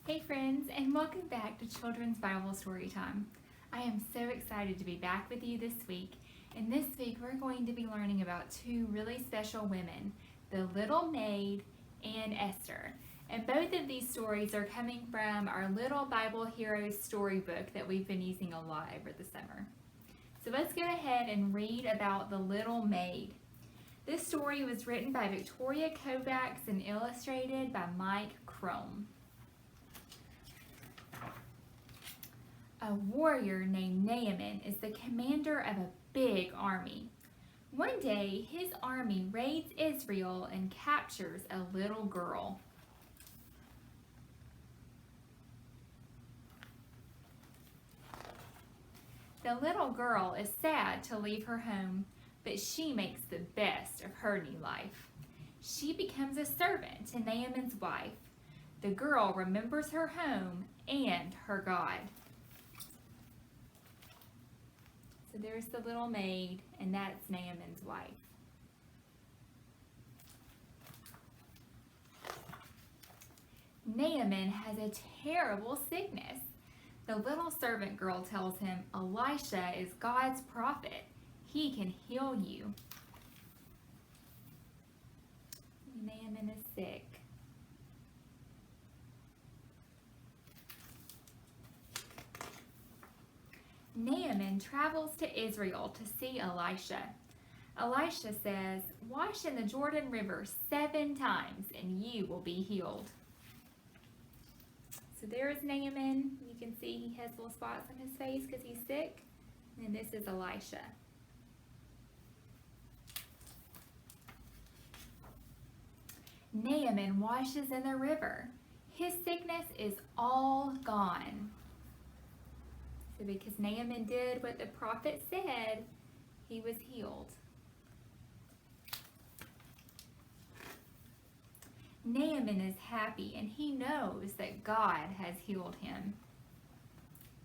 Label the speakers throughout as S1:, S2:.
S1: Hey friends, and welcome back to Children's Bible Story Time. I am so excited to be back with you this week, and this week we're going to be learning about two really special women, the little Maid and Esther. And both of these stories are coming from our Little Bible Heroes storybook that we've been using a lot over the summer. So let's go ahead and read about the little Maid. This story was written by Victoria Kovacs and illustrated by Mike Crome. A warrior named Naaman is the commander of a big army. One day, his army raids Israel and captures a little girl. The little girl is sad to leave her home, but she makes the best of her new life. She becomes a servant to Naaman's wife. The girl remembers her home and her God. So there's the little maid, and that's Naaman's wife. Naaman has a terrible sickness. The little servant girl tells him Elisha is God's prophet. He can heal you. Naaman is sick. Naaman travels to Israel to see Elisha. Elisha says, "Wash in the Jordan River 7 times and you will be healed." So there's Naaman. You can see he has little spots on his face because he's sick. And this is Elisha. Naaman washes in the river. His sickness is all gone. So because Naaman did what the prophet said, he was healed. Naaman is happy and he knows that God has healed him.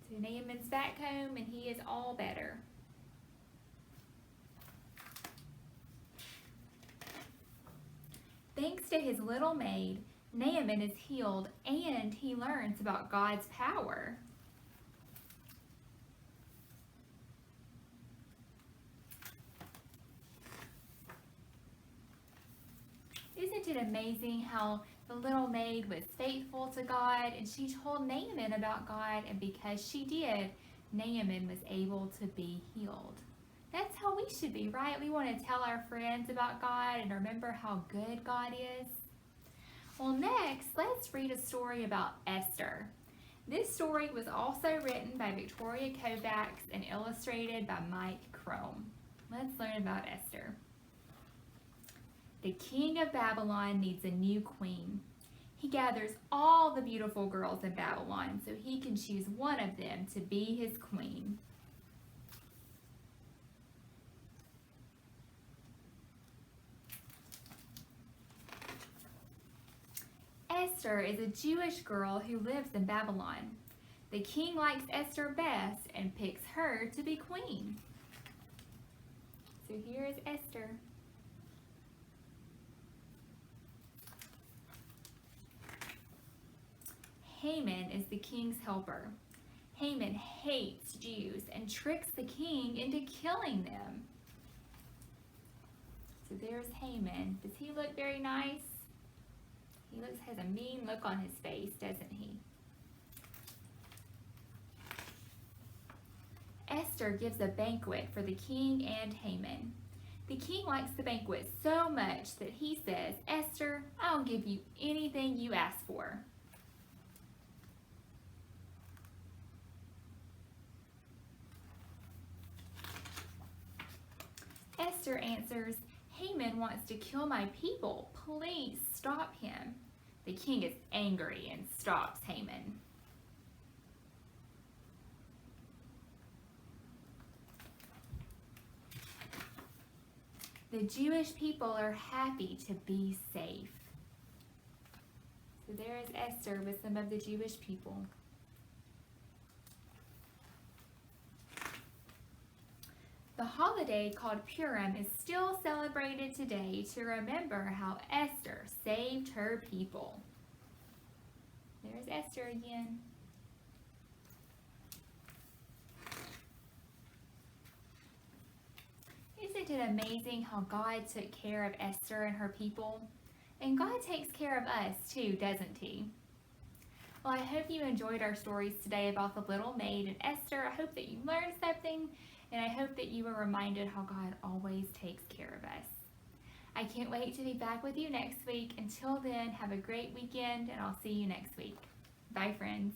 S1: So Naaman's back home and he is all better. Thanks to his little maid, Naaman is healed and he learns about God's power. Isn't it amazing how the little maid was faithful to God and she told Naaman about God, and because she did, Naaman was able to be healed. That's how we should be, right? We want to tell our friends about God and remember how good God is. Well, next, let's read a story about Esther. This story was also written by Victoria Kovacs and illustrated by Mike Crome. Let's learn about Esther. The king of Babylon needs a new queen. He gathers all the beautiful girls in Babylon so he can choose one of them to be his queen. Esther is a Jewish girl who lives in Babylon. The king likes Esther best and picks her to be queen. So here is Esther. Haman is the king's helper. Haman hates Jews and tricks the king into killing them. So there's Haman. Does he look very nice? He has a mean look on his face, doesn't he? Esther gives a banquet for the king and Haman. The king likes the banquet so much that he says, "Esther, I'll give you anything you ask for." Esther answers, "Haman wants to kill my people. Please stop him." The king is angry and stops Haman. The Jewish people are happy to be safe. So there is Esther with some of the Jewish people. The holiday called Purim is still celebrated today to remember how Esther saved her people. There's Esther again. Isn't it amazing how God took care of Esther and her people? And God takes care of us too, doesn't he? Well, I hope you enjoyed our stories today about the little maid and Esther. I hope that you learned something, and I hope that you were reminded how God always takes care of us. I can't wait to be back with you next week. Until then, have a great weekend, and I'll see you next week. Bye, friends.